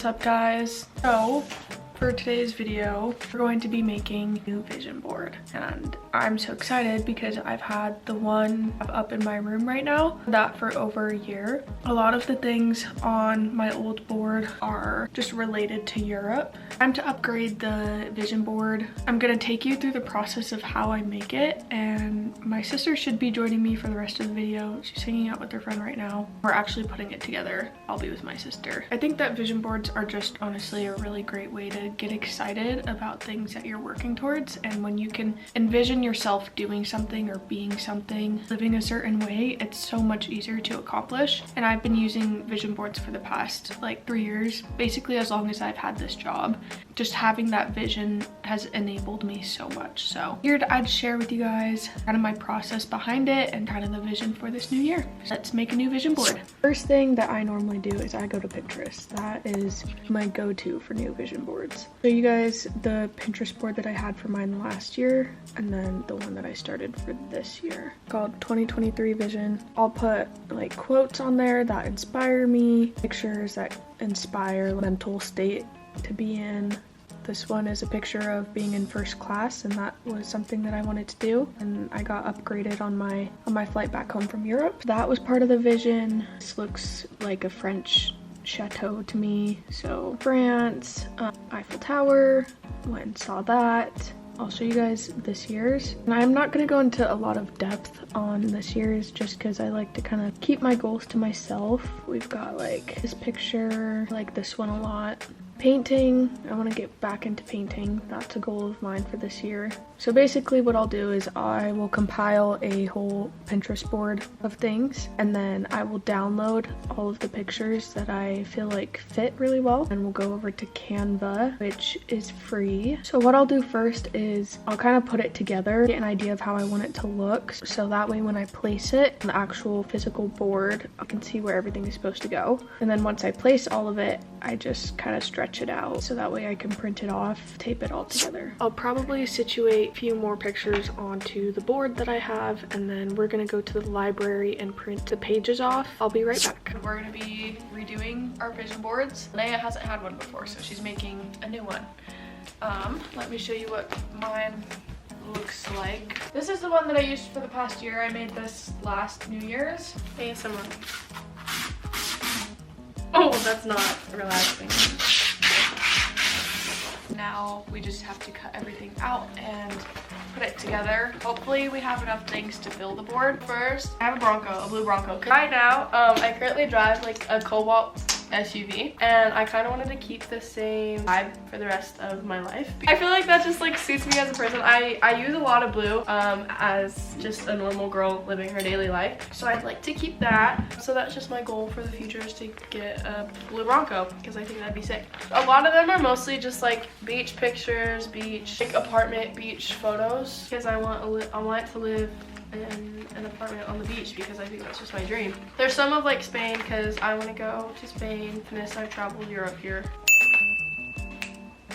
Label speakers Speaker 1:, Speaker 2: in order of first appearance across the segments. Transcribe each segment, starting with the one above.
Speaker 1: up, guys? So for today's video, we're going to be making a new vision board, and I'm so excited because I've had the one up in my room right now, that for over a year. A lot of the things on my old board are just related to Europe. Time to upgrade the vision board. I'm gonna take you through the process of how I make it, and my sister should be joining me for the rest of the video. She's hanging out with her friend right now. We're actually putting it together. I'll be with my sister. I think that vision boards are just honestly a really great way to get excited about things that you're working towards, and when you can envision yourself doing something or being something, living a certain way, it's so much easier to accomplish. And I've been using vision boards for the past like 3 years, basically as long as I've had this job. Just having that vision has enabled me so much. So here I'd share with you guys kind of my process behind it and kind of the vision for this new year. Let's make a new vision board. First thing that I normally do is I go to Pinterest. That is my go-to for new vision boards. So you guys, the Pinterest board that I had for mine last year, and then the one that I started for this year, called 2023 Vision. I'll put like quotes on there that inspire me, pictures that inspire mental state to be in. This one is a picture of being in first class, and that was something that I wanted to do, and I got upgraded on my flight back home from Europe. That was part of the vision. This looks like a French chateau to me. So France, Eiffel Tower, went and saw that. I'll show you guys this year's. And I'm not going to go into a lot of depth on this year's just because I like to kind of keep my goals to myself. We've got like this picture, like this one a lot. Painting, I want to get back into painting. That's a goal of mine for this year. So basically what I'll do is I will compile a whole Pinterest board of things, and then I will download all of the pictures that I feel like fit really well, and we'll go over to Canva, which is free. So what I'll do first is I'll kind of put it together, get an idea of how I want it to look, so that way when I place it on the actual physical board, I can see where everything is supposed to go. And then once I place all of it, I just kind of stretch it out so that way I can print it off, tape it all together. I'll probably situate a few more pictures onto the board that I have, and then we're gonna go to the library and print the pages off. I'll be right back. We're gonna be redoing our vision boards. Leia hasn't had one before, so she's making a new one. Let me show you what mine looks like. This is the one that I used for the past year. I made this last New Year's. ASMR. Oh, that's not relaxing. Now we just have to cut everything out and put it together. Hopefully we have enough things to fill the board. First, I have a Bronco, a blue Bronco. Right now, I currently drive like a Cobalt SUV, and I kind of wanted to keep the same vibe for the rest of my life. I feel like that just like suits me as a person. I use a lot of blue as just a normal girl living her daily life, so I'd like to keep that. So that's just my goal for the future, is to get a blue Bronco, because I think that'd be sick. A lot of them are mostly just like beach pictures, beach, like apartment beach photos, because I want to live in an apartment on the beach, because I think that's just my dream. There's some of like Spain, because I want to go to Spain. This, I traveled Europe here.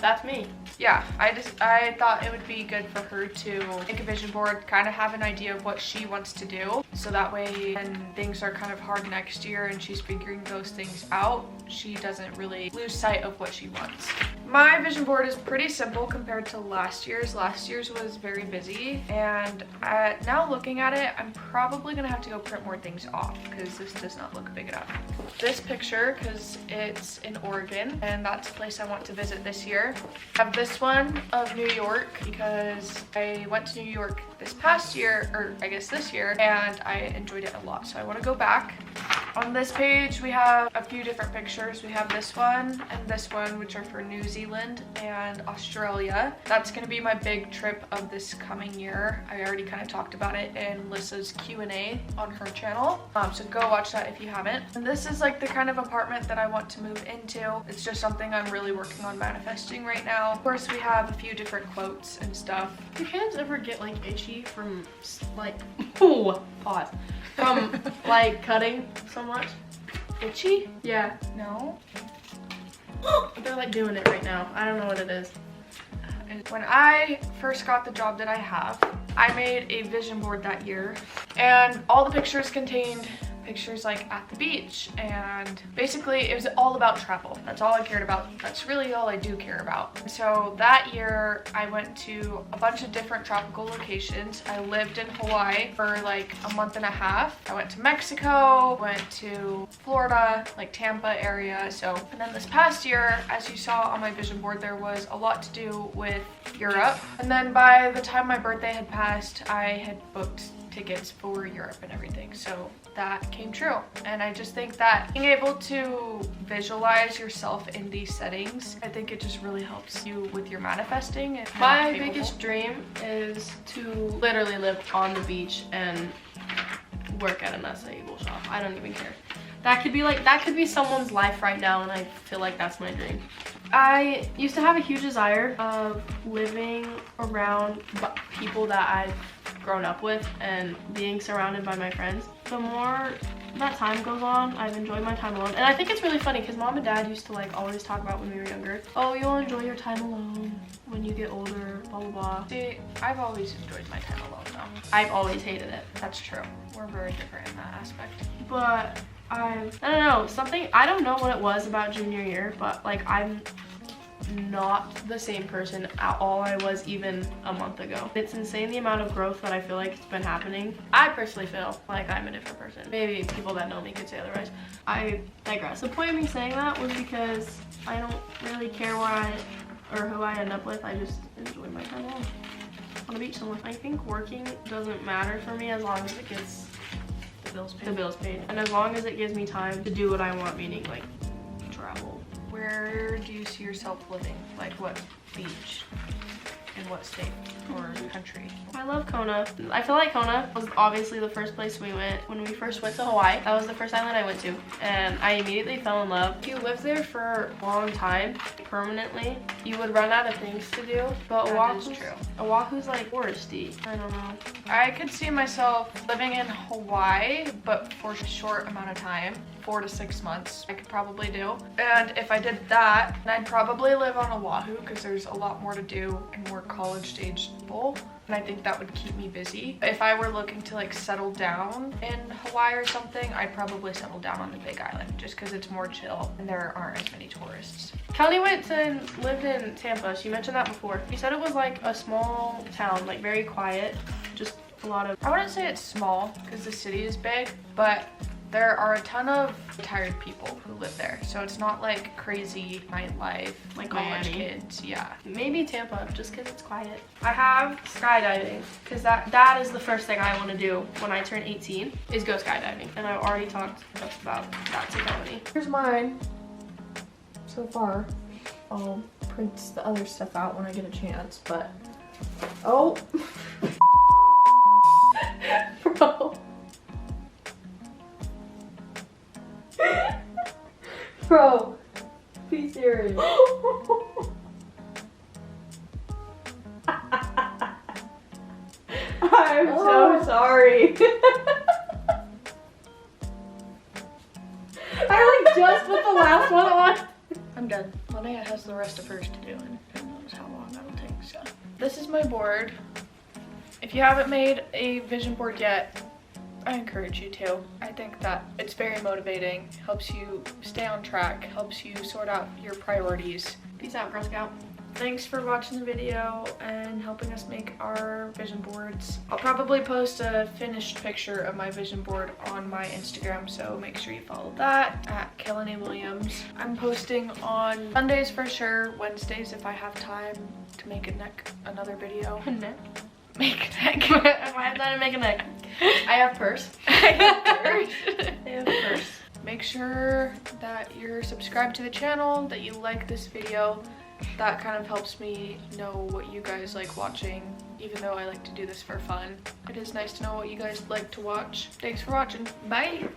Speaker 1: That's me. Yeah, I thought it would be good for her to make a vision board, kind of have an idea of what she wants to do, so that way when things are kind of hard next year and she's figuring those things out, she doesn't really lose sight of what she wants. My vision board is pretty simple compared to last year's. Last year's was very busy, and now looking at it, I'm probably gonna have to go print more things off because this does not look big enough. This picture, because it's in Oregon, and that's a place I want to visit this year. I have this one of New York because I went to New York this past year, or I guess this year, and I enjoyed it a lot, so I want to go back. On this page we have a few different pictures. We have this one and this one, which are for New Zealand and Australia. That's going to be my big trip of this coming year. I already kind of talked about it in Lissa's Q&A on her channel, so go watch that if you haven't. And this is like the kind of apartment that I want to move into. It's just something I'm really working on manifesting right now. Of course, we have a few different quotes and stuff. Do your hands ever get like itchy from like, ooh, pause, from like cutting so much? Itchy? Yeah. No? They're like doing it right now. I don't know what it is. When I first got the job that I have, I made a vision board that year, and all the pictures contained pictures like at the beach, and basically it was all about travel. That's all I cared about. That's really all I do care about. So that year I went to a bunch of different tropical locations. I lived in Hawaii for like a month and a half. I went to Mexico, went to Florida, like Tampa area. And then this past year, as you saw on my vision board, there was a lot to do with Europe. And then by the time my birthday had passed, I had booked tickets for Europe and everything. So that came true. And I just think that being able to visualize yourself in these settings, I think it just really helps you with your manifesting. And
Speaker 2: my biggest dream is to literally live on the beach and work at an acai bowl shop. I don't even care. That could be someone's life right now, and I feel like that's my dream. I used to have a huge desire of living around people that I've grown up with and being surrounded by my friends. The more that time goes on, I've enjoyed my time alone. And I think it's really funny because mom and dad used to like always talk about when we were younger, oh, you'll enjoy your time alone when you get older, blah blah blah.
Speaker 1: See, I've always enjoyed my time alone though.
Speaker 2: I've always hated it.
Speaker 1: That's true. We're very different in that aspect.
Speaker 2: But I don't know, I don't know what it was about junior year, but like I'm not the same person at all I was even a month ago. It's insane the amount of growth that I feel like it's been happening. I personally feel like I'm a different person. Maybe people that know me could say otherwise. I digress. The point of me saying that was because I don't really care who I end up with. I just enjoy my time alone on the beach somewhere. I think working doesn't matter for me as long as it gets the bills paid. And as long as it gives me time to do what I want, meaning like travel.
Speaker 1: Where do you see yourself living? Like what beach? In what state or country?
Speaker 2: I love Kona. I feel like Kona was obviously the first place we went when we first went to Hawaii. That was the first island I went to, and I immediately fell in love. If you live there for a long time, permanently, you would run out of things to do. But Oahu's like touristy. I don't know.
Speaker 1: I could see myself living in Hawaii, but for a short amount of time. 4 to 6 months I could probably do. And if I did that, then I'd probably live on Oahu because there's a lot more to do and more college stage people. And I think that would keep me busy. If I were looking to like settle down in Hawaii or something, I'd probably settle down on the Big Island just because it's more chill and there aren't as many tourists.
Speaker 2: Kelly went and lived in Tampa. She mentioned that before. She said it was like a small town, like very quiet, just a lot of...
Speaker 1: I wouldn't say it's small because the city is big, but there are a ton of retired people who live there. So it's not like crazy nightlife, like college kids, yeah.
Speaker 2: Maybe Tampa, just because it's quiet. I have skydiving, because that is the first thing I want to do when I turn 18, is go skydiving. And I've already talked about that to Kelly.
Speaker 1: Here's mine so far. I'll print the other stuff out when I get a chance, but... Oh! Bro. Bro, be serious. I'm so sorry. I like just put the last one on. I'm done. Linnea has the rest of hers to do, and who knows how long that'll take, so. This is my board. If you haven't made a vision board yet, I encourage you to. I think that it's very motivating, helps you stay on track, helps you sort out your priorities.
Speaker 2: Peace out, Girl Scout.
Speaker 1: Thanks for watching the video and helping us make our vision boards. I'll probably post a finished picture of my vision board on my Instagram, so make sure you follow that at Kelly Williams. I'm posting on Sundays for sure, Wednesdays if I have time to make another video. Make a neck.
Speaker 2: If I have time to make a neck. I have purse.
Speaker 1: I have purse. Make sure that you're subscribed to the channel, that you like this video. That kind of helps me know what you guys like watching, even though I like to do this for fun. It is nice to know what you guys like to watch. Thanks for watching. Bye!